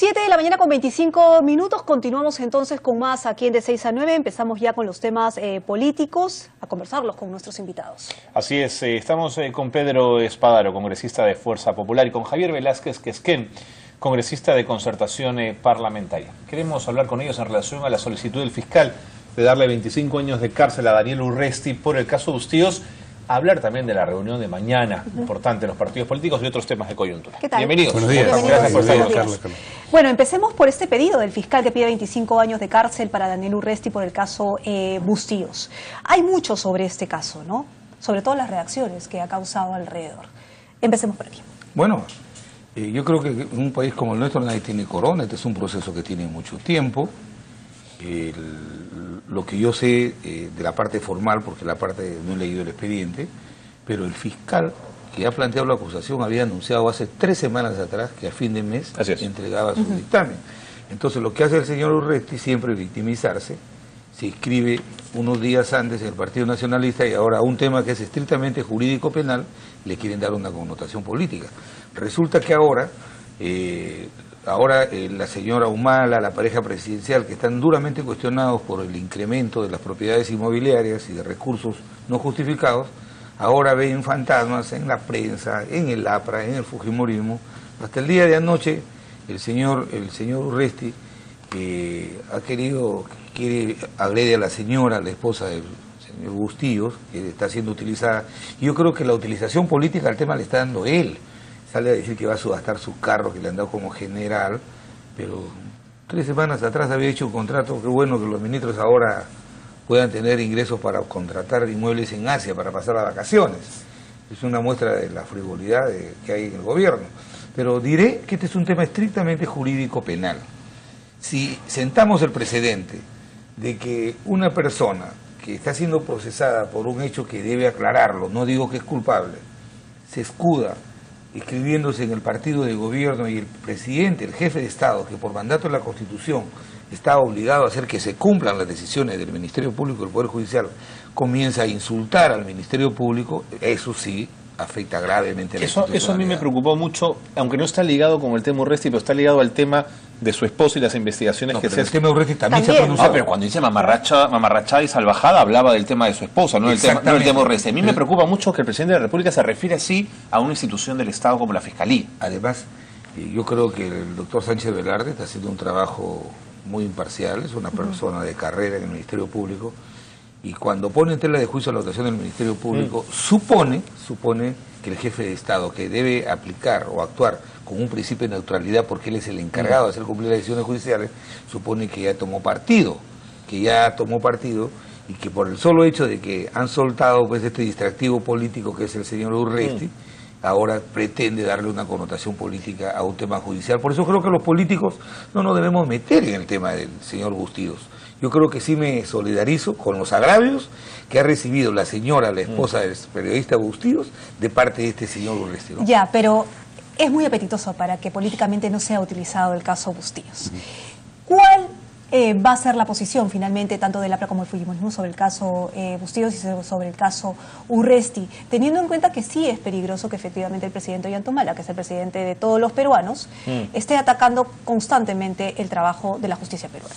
7 de la mañana con 25 minutos, continuamos entonces con más aquí en De 6 a 9, empezamos ya con los temas políticos, a conversarlos con nuestros invitados. Así es, estamos con Pedro Espadaro, congresista de Fuerza Popular, y con Javier Velázquez Quesquén, congresista de Concertación Parlamentaria. Queremos hablar con ellos en relación a la solicitud del fiscal de darle 25 años de cárcel a Daniel Urresti por el caso Bustíos, hablar también de la reunión de mañana, importante en los partidos políticos y otros temas de coyuntura. ¿Qué tal? Bienvenidos. Buenos días. Gracias por estar con nosotros. Bueno, empecemos por este pedido del fiscal que pide 25 años de cárcel para Daniel Urresti por el caso Bustíos. Hay mucho sobre este caso, ¿no? Sobre todo las reacciones que ha causado alrededor. Empecemos por aquí. Bueno, yo creo que en un país como el nuestro nadie tiene corona. Este es un proceso que tiene mucho tiempo. Lo que yo sé de la parte formal, porque la parte no he leído el expediente, pero el fiscal que ha planteado la acusación había anunciado hace 3 semanas atrás que a fin de mes entregaba su dictamen. Entonces lo que hace el señor Urresti siempre es victimizarse. Se inscribe unos días antes en el Partido Nacionalista y ahora a un tema que es estrictamente jurídico penal le quieren dar una connotación política. Resulta que ahora la señora Humala, la pareja presidencial, que están duramente cuestionados por el incremento de las propiedades inmobiliarias y de recursos no justificados, ahora ven fantasmas en la prensa, en el APRA, en el fujimorismo. Hasta el día de anoche, el señor Urresti quiere agrede a la señora, la esposa del señor Bustíos, que está siendo utilizada. Y yo creo que la utilización política al tema le está dando él. Sale a decir que va a subastar su carro que le han dado como general, pero 3 semanas atrás había hecho un contrato. Qué bueno que los ministros ahora puedan tener ingresos para contratar inmuebles en Asia para pasar las vacaciones. Es una muestra de la frivolidad que hay en el gobierno. Pero diré que este es un tema estrictamente jurídico penal. Si sentamos el precedente de que una persona que está siendo procesada por un hecho que debe aclararlo, no digo que es culpable, se escuda inscribiéndose en el partido de gobierno y el presidente, el jefe de Estado, que por mandato de la Constitución está obligado a hacer que se cumplan las decisiones del Ministerio Público y del Poder Judicial, comienza a insultar al Ministerio Público, eso sí afecta gravemente a la institucionalidad. Eso a mí me preocupó mucho, aunque no está ligado con el tema Urresti, pero está ligado al tema de su esposo y las investigaciones que se hacen. El tema Urresti también se ha pronunciado. Pero cuando dice mamarrachada y salvajada, hablaba del tema de su esposa, no del tema Urresti. A mí me preocupa mucho que el presidente de la República se refiere así a una institución del Estado como la Fiscalía. Además, yo creo que el doctor Sánchez Velarde está haciendo un trabajo muy imparcial, es una persona de carrera en el Ministerio Público, y cuando pone en tela de juicio la dotación del Ministerio Público, supone que el jefe de Estado, que debe aplicar o actuar con un principio de neutralidad porque él es el encargado de hacer cumplir las decisiones judiciales, supone que ya tomó partido, y que por el solo hecho de que han soltado pues este distractivo político que es el señor Urresti, ahora pretende darle una connotación política a un tema judicial. Por eso creo que los políticos no nos debemos meter en el tema del señor Bustíos. Yo creo que sí me solidarizo con los agravios que ha recibido la señora, la esposa del periodista Bustíos, de parte de este señor Urresti, ¿no? Ya, pero es muy apetitoso para que políticamente no sea utilizado el caso Bustíos. ¿Cuál va a ser la posición finalmente tanto del APRA como del fujimorismo sobre el caso Bustíos y sobre el caso Urresti, teniendo en cuenta que sí es peligroso que efectivamente el presidente Ollanta, que es el presidente de todos los peruanos, esté atacando constantemente el trabajo de la justicia peruana?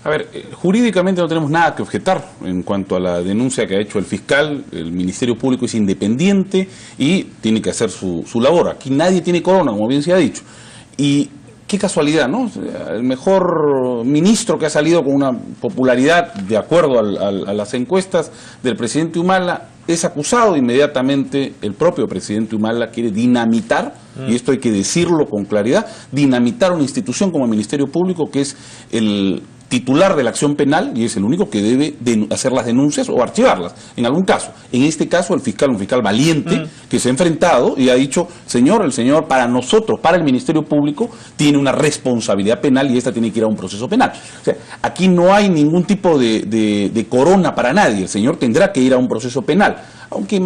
A ver, jurídicamente no tenemos nada que objetar en cuanto a la denuncia que ha hecho el fiscal. El Ministerio Público es independiente y tiene que hacer su labor. Aquí nadie tiene corona, como bien se ha dicho. Y qué casualidad, ¿no? El mejor ministro que ha salido con una popularidad de acuerdo a las encuestas del presidente Humala es acusado. Inmediatamente el propio presidente Humala quiere dinamitar, y esto hay que decirlo con claridad, dinamitar una institución como el Ministerio Público, que es el titular de la acción penal y es el único que debe hacer las denuncias o archivarlas, en algún caso. En este caso, un fiscal valiente, que se ha enfrentado y ha dicho, el señor para nosotros, para el Ministerio Público, tiene una responsabilidad penal y esta tiene que ir a un proceso penal. O sea, aquí no hay ningún tipo de corona para nadie, el señor tendrá que ir a un proceso penal. Aunque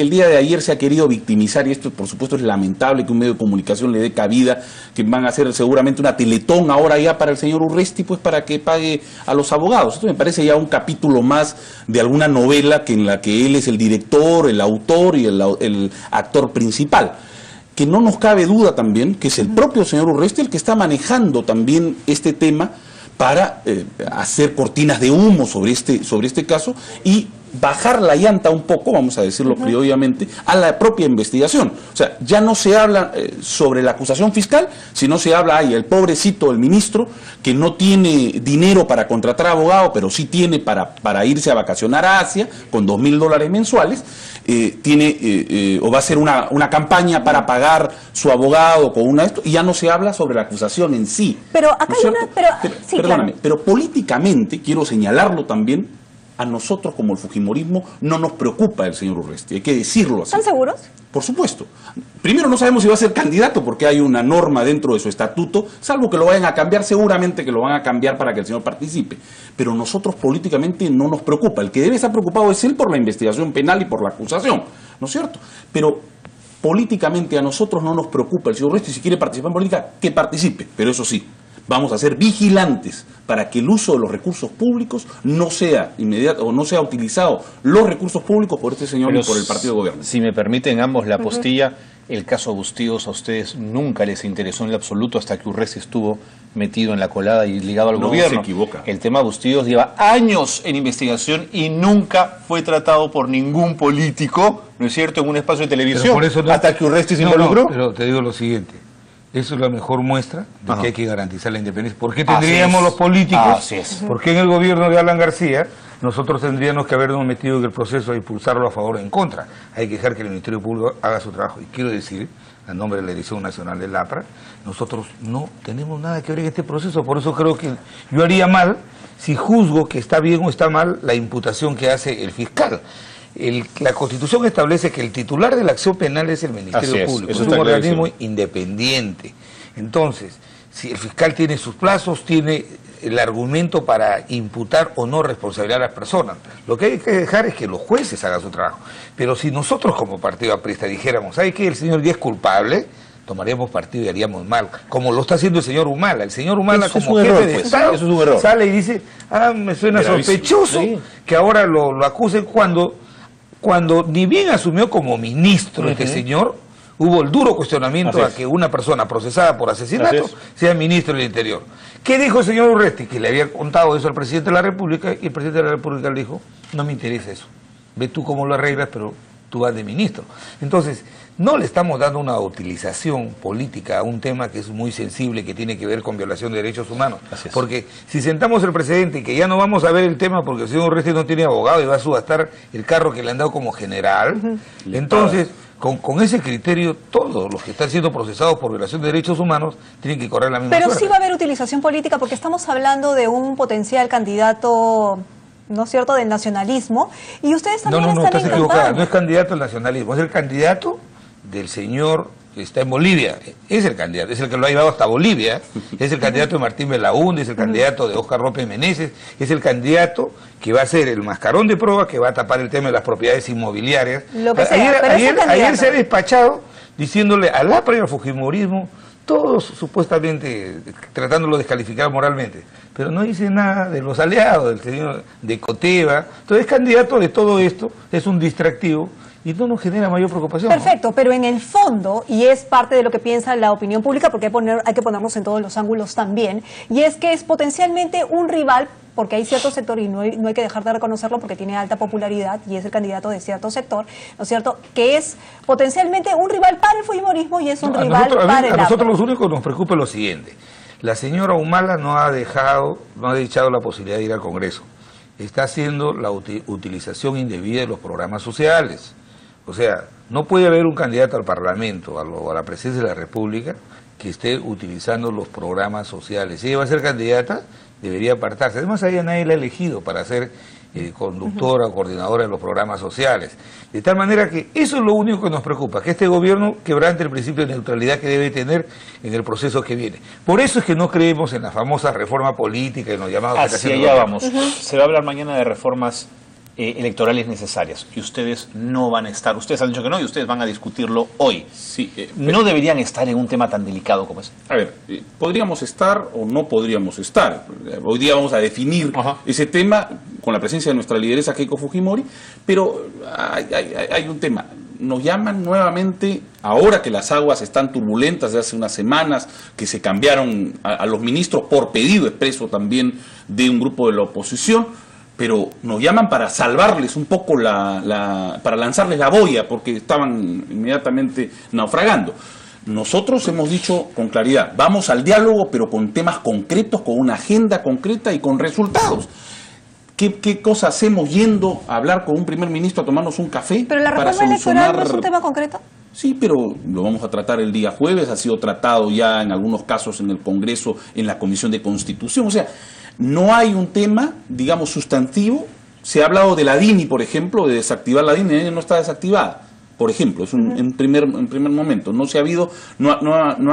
el día de ayer se ha querido victimizar, y esto por supuesto es lamentable que un medio de comunicación le dé cabida, que van a hacer seguramente una teletón ahora ya para el señor Urresti, pues para que pague a los abogados. Esto me parece ya un capítulo más de alguna novela en la que él es el director, el autor y el actor principal. que no nos cabe duda también que es el propio señor Urresti el que está manejando también este tema para hacer cortinas de humo sobre este caso y bajar la llanta un poco, vamos a decirlo criolladamente, a la propia investigación. O sea, ya no se habla sobre la acusación fiscal, sino se habla, el pobrecito, el ministro, que no tiene dinero para contratar abogado, pero sí tiene para irse a vacacionar a Asia con $2.000 mensuales, o va a hacer una campaña para pagar su abogado con y ya no se habla sobre la acusación en sí. Pero acá ¿no es hay una... sí, perdóname, claro. pero políticamente, quiero señalarlo también, a nosotros como el fujimorismo no nos preocupa el señor Urresti, hay que decirlo así. ¿Están seguros? Por supuesto. Primero, no sabemos si va a ser candidato porque hay una norma dentro de su estatuto, salvo que lo vayan a cambiar, seguramente que lo van a cambiar para que el señor participe. Pero nosotros políticamente no nos preocupa. El que debe estar preocupado es él por la investigación penal y por la acusación, ¿no es cierto? Pero políticamente a nosotros no nos preocupa el señor Urresti. Si quiere participar en política, que participe. Pero eso sí, vamos a ser vigilantes para que el uso de los recursos públicos no sea inmediato o no sea utilizado los recursos públicos por este señor y por el partido de gobierno. Si me permiten ambos la postilla, el caso Bustíos a ustedes nunca les interesó en lo absoluto hasta que Urresti estuvo metido en la colada y ligado al gobierno. Se equivoca. El tema Bustíos lleva años en investigación y nunca fue tratado por ningún político, ¿no es cierto?, en un espacio de televisión, por eso hasta que Urresti se involucró. Pero te digo lo siguiente. Eso es la mejor muestra de que hay que garantizar la independencia. ¿Por qué Así tendríamos es. los políticos? Así es. ¿Por qué en el gobierno de Alan García nosotros tendríamos que habernos metido en el proceso a impulsarlo a favor o en contra? Hay que dejar que el Ministerio Público haga su trabajo. Y quiero decir, a nombre de la Dirección Nacional del APRA, nosotros no tenemos nada que ver en este proceso. Por eso creo que yo haría mal si juzgo que está bien o está mal la imputación que hace el fiscal. La Constitución establece que el titular de la acción penal es el Ministerio Público, es un organismo independiente. Entonces, si el fiscal tiene sus plazos, tiene el argumento para imputar o no responsabilidad a las personas. Lo que hay que dejar es que los jueces hagan su trabajo. Pero si nosotros como partido aprista dijéramos, ¿sabe qué? El señor Díaz es culpable, tomaríamos partido y haríamos mal, como lo está haciendo el señor Humala. El señor Humala, como jefe de Estado, sale y dice, me suena sospechoso que ahora lo acusen cuando ni bien asumió como ministro este señor, hubo el duro cuestionamiento a que una persona procesada por asesinato sea ministro del Interior. ¿Qué dijo el señor Urresti? Que le había contado eso al presidente de la República, y el presidente de la República le dijo, no me interesa eso, ve tú cómo lo arreglas, pero tú vas de ministro. Entonces, no le estamos dando una utilización política a un tema que es muy sensible, que tiene que ver con violación de derechos humanos. Porque si sentamos el precedente y que ya no vamos a ver el tema porque el señor Urresti no tiene abogado y va a subastar el carro que le han dado como general, entonces, con ese criterio, todos los que están siendo procesados por violación de derechos humanos tienen que correr la misma Pero suerte. sí va a haber utilización política porque estamos hablando de un potencial candidato, ¿no es cierto?, del nacionalismo, y ustedes también están estás en equivocada, campaña. no es candidato al nacionalismo, es el candidato del señor que está en Bolivia, es el candidato, es el que lo ha llevado hasta Bolivia, es el candidato de Martín Belaúnde, es el candidato de Óscar López Meneses, es el candidato que va a ser el mascarón de prueba, que va a tapar el tema de las propiedades inmobiliarias. Lo que sea, pero ayer se ha despachado diciéndole al APRA y al fujimorismo, todos supuestamente tratándolo de descalificar moralmente, pero no dice nada de los aliados, del señor de Coteva. Entonces es candidato de todo esto, es un distractivo y no nos genera mayor preocupación. Perfecto, ¿no? Pero en el fondo, y es parte de lo que piensa la opinión pública, porque hay que ponernos en todos los ángulos también, y es que es potencialmente un rival, porque hay cierto sector, y no hay que dejar de reconocerlo porque tiene alta popularidad y es el candidato de cierto sector, ¿no es cierto?, que es potencialmente un rival para el fujimorismo y es un rival para el APRA. A nosotros los únicos nos preocupa lo siguiente: la señora Humala no ha desechado la posibilidad de ir al Congreso. Está haciendo la utilización indebida de los programas sociales. O sea, no puede haber un candidato al Parlamento, a la presidencia de la República, que esté utilizando los programas sociales. Si ella va a ser candidata, debería apartarse. Además, a ella nadie la ha elegido para ser conductora o coordinadora de los programas sociales. De tal manera que eso es lo único que nos preocupa, que este gobierno quebrante el principio de neutralidad que debe tener en el proceso que viene. Por eso es que no creemos en la famosa reforma política y en los llamados... Hacia allá vamos. Se va a hablar mañana de reformas electorales necesarias y ustedes no van a estar, ustedes han dicho que no y ustedes van a discutirlo hoy. Sí, no deberían estar en un tema tan delicado como este. A ver, podríamos estar o no podríamos estar. Hoy día vamos a definir ese tema con la presencia de nuestra lideresa Keiko Fujimori, pero hay un tema. Nos llaman nuevamente ahora que las aguas están turbulentas de hace unas semanas, que se cambiaron a los ministros por pedido expreso también de un grupo de la oposición, pero nos llaman para salvarles un poco para lanzarles la boya, porque estaban inmediatamente naufragando. Nosotros hemos dicho con claridad, vamos al diálogo, pero con temas concretos, con una agenda concreta y con resultados. ¿Qué cosa hacemos yendo a hablar con un primer ministro, a tomarnos un café? ¿Pero la para reforma solucionar... electoral no es un tema concreto? Sí, pero lo vamos a tratar el día jueves, ha sido tratado ya en algunos casos en el Congreso, en la Comisión de Constitución. O sea, no hay un tema, digamos, sustantivo. Se ha hablado de la DINI, por ejemplo, de desactivar la DINI, no está desactivada. Por ejemplo, es en primer momento. No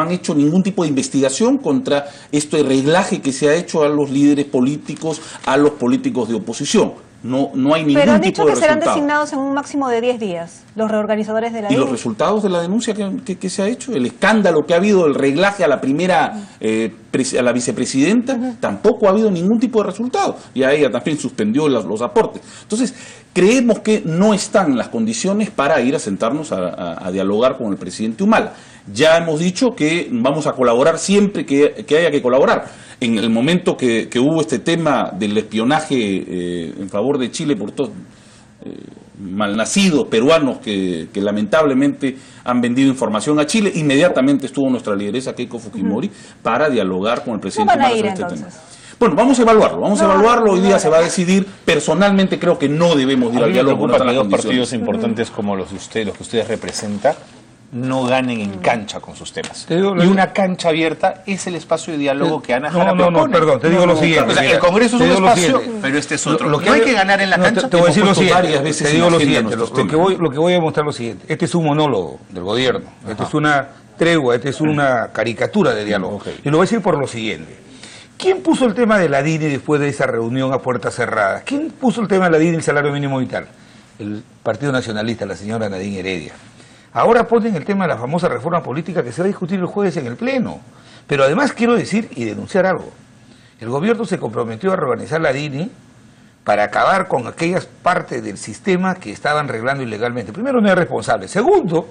han hecho ningún tipo de investigación contra este reglaje que se ha hecho a los líderes políticos, a los políticos de oposición. No hay ningún tipo de resultado. Pero han dicho que serán designados en un máximo de 10 días, los reorganizadores de la ¿Y DINI? los resultados de la denuncia que se ha hecho? El escándalo que ha habido, el reglaje a la primera, a la vicepresidenta, tampoco ha habido ningún tipo de resultado. Y a ella también suspendió los aportes. Entonces, creemos que no están las condiciones para ir a sentarnos a dialogar con el presidente Humala. Ya hemos dicho que vamos a colaborar siempre que haya que colaborar. En el momento que hubo este tema del espionaje en favor de Chile por todos malnacidos peruanos que lamentablemente han vendido información a Chile, inmediatamente estuvo nuestra lideresa Keiko Fujimori para dialogar con el presidente ¿Cómo van a ir, sobre este tema. entonces? Bueno, vamos a evaluarlo, hoy día se va a decidir. Personalmente creo que no debemos ir al diálogo. Me preocupa que dos partidos importantes como los que ustedes representan, no ganen en cancha con sus temas. Y una cancha abierta es el espacio de diálogo que Ana Jara propone. Perdón, te digo lo siguiente. O sea, el Congreso es un espacio, pero este es otro. ¿No hay que ganar en la cancha? Te voy a decir lo siguiente. Varias veces Te digo en lo la agenda siguiente. nuestros Lo que voy a demostrar lo siguiente. Este es un monólogo del gobierno. Este es una tregua. Este es una caricatura de diálogo. Okay. Y lo voy a decir por lo siguiente. ¿Quién puso el tema de la DINI después de esa reunión a puertas cerradas? ¿Quién puso el tema de la DINI y el salario mínimo vital? El Partido Nacionalista, la señora Nadine Heredia. Ahora ponen el tema de la famosa reforma política que se va a discutir el jueves en el Pleno. Pero además quiero decir y denunciar algo. El gobierno se comprometió a reorganizar la DINI para acabar con aquellas partes del sistema que estaban reglando ilegalmente. Primero, no es responsable. Segundo,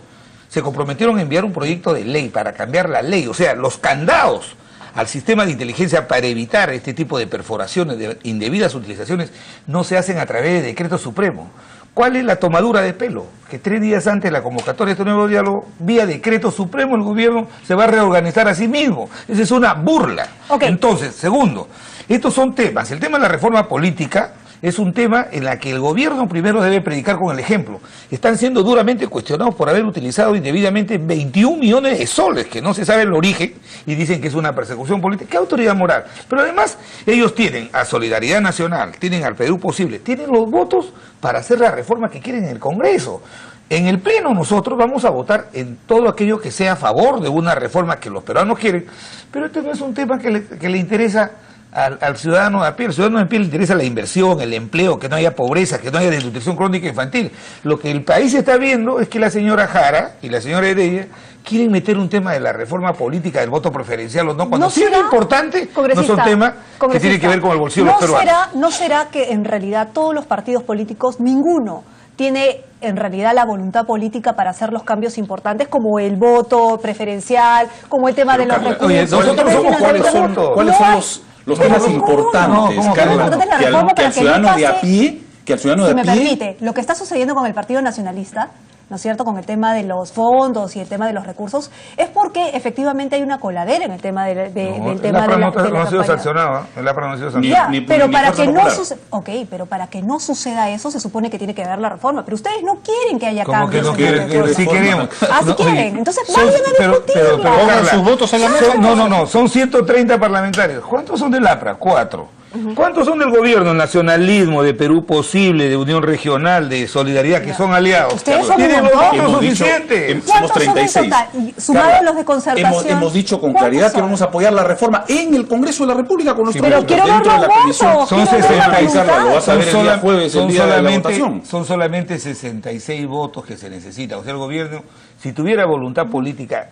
se comprometieron a enviar un proyecto de ley para cambiar la ley, o sea, los candados al sistema de inteligencia para evitar este tipo de perforaciones, de indebidas utilizaciones, no se hacen a través de decreto supremo. ¿Cuál es la tomadura de pelo? Que 3 días antes de la convocatoria de este nuevo diálogo, vía decreto supremo, el gobierno se va a reorganizar a sí mismo. Esa es una burla. Okay. Entonces, segundo, estos son temas. El tema de la reforma política es un tema en la que el gobierno primero debe predicar con el ejemplo. Están siendo duramente cuestionados por haber utilizado indebidamente 21 millones de soles, que no se sabe el origen, y dicen que es una persecución política. ¿Qué autoridad moral? Pero además, ellos tienen a Solidaridad Nacional, tienen al Perú Posible, tienen los votos para hacer la reforma que quieren en el Congreso. En el Pleno nosotros vamos a votar en todo aquello que sea a favor de una reforma que los peruanos quieren, pero este no es un tema que le interesa al ciudadano de a pie. Al ciudadano de a pie le interesa la inversión, el empleo, que no haya pobreza, que no haya desnutrición crónica infantil. Lo que el país está viendo es que la señora Jara y la señora Heredia quieren meter un tema de la reforma política del voto preferencial o no, cuando sí es importante, no son temas que tienen que ver con el bolsillo de los peruanos. ¿No será que en realidad todos los partidos políticos, ninguno tiene en realidad la voluntad política para hacer los cambios importantes, como el voto preferencial, como el tema de los recursos? Oye, nosotros somos ¿Cuáles son los temas importantes, Carla, que al ciudadano de a pie, si me permite, lo que está sucediendo con el Partido Nacionalista, ¿no es cierto?, con el tema de los fondos y el tema de los recursos, es porque efectivamente hay una coladera en el tema del tema de la no ha sido sancionado, el APRA no ha sido sancionado. Pero para que no suceda, pero para que no suceda eso se supone que tiene que haber la reforma, pero ustedes no quieren que haya cambios. ¿Cómo que no quieren? Sí queremos. Sí quieren, entonces vayan a discutirla. Pongan sus votos en la mesa. No, son 130 parlamentarios. ¿Cuántos son del APRA? 4. ¿Cuántos son del gobierno? El nacionalismo, de Perú Posible, de Unión Regional, de Solidaridad, que son aliados? Ustedes son tienen los votos suficientes. Somos 36. Sumados los de concertación. Hemos dicho con claridad que vamos a apoyar la reforma en el Congreso de la República con nuestro voto dentro de la comisión. Son 66. Lo vas a ver el día jueves, el día de la votación. Son solamente 66 votos que se necesitan. O sea, el gobierno, si tuviera voluntad política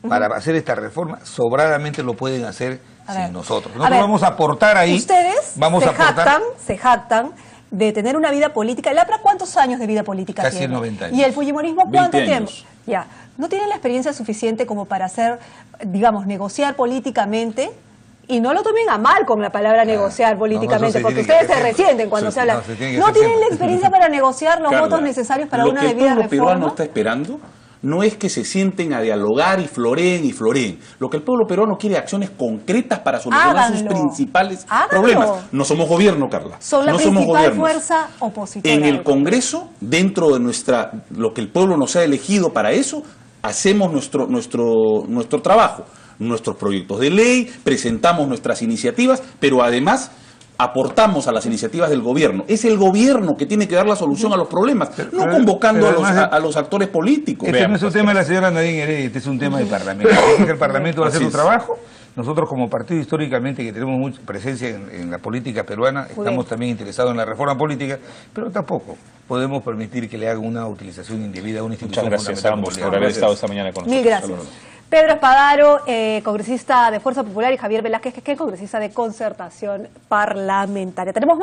para hacer esta reforma, sobradamente lo pueden hacer sin nosotros. Nosotros vamos a aportar ahí. Ustedes se jactan de tener una vida política. ¿El APRA cuántos años de vida política Casi tiene? 90 años. ¿Y el fujimorismo cuánto 20 tiempo? años. Ya, ¿no tienen la experiencia suficiente como para hacer, digamos, negociar políticamente? Y no lo tomen a mal con la palabra negociar políticamente, no, eso porque se tiene que ustedes se hacer siempre. resienten cuando Sí, se habla. no, se tiene que ¿No hacer tienen la siempre. experiencia para negociar los Carla, votos necesarios para una lo que el debida pueblo peruano reforma? está esperando no es que se sienten a dialogar y floreen. Lo que el pueblo peruano quiere es acciones concretas para solucionar sus Háganlo. principales Háganlo. problemas. No somos gobierno, Carla. Son la no somos principal gobiernos. fuerza opositora. En el del Congreso, dentro de lo que el pueblo nos ha elegido para eso, hacemos nuestro trabajo, nuestros proyectos de ley, presentamos nuestras iniciativas, pero además aportamos a las iniciativas del gobierno. Es el gobierno que tiene que dar la solución a los problemas, no convocando pero además, a los actores políticos. Este no es un tema de la señora Nadine Heredia, este es un tema del Parlamento. Así que el Parlamento va a hacer Así su es. trabajo. Nosotros como partido históricamente que tenemos mucha presencia en la política peruana, bien. estamos también interesados en la reforma política, pero tampoco podemos permitir que le hagan una utilización indebida a una institución Muchas gracias a fundamental ambos como por la haber ley. estado esta mañana con nosotros. Mil gracias. Pedro Espadaro, congresista de Fuerza Popular, y Javier Velázquez, que es congresista de Concertación Parlamentaria. Tenemos más.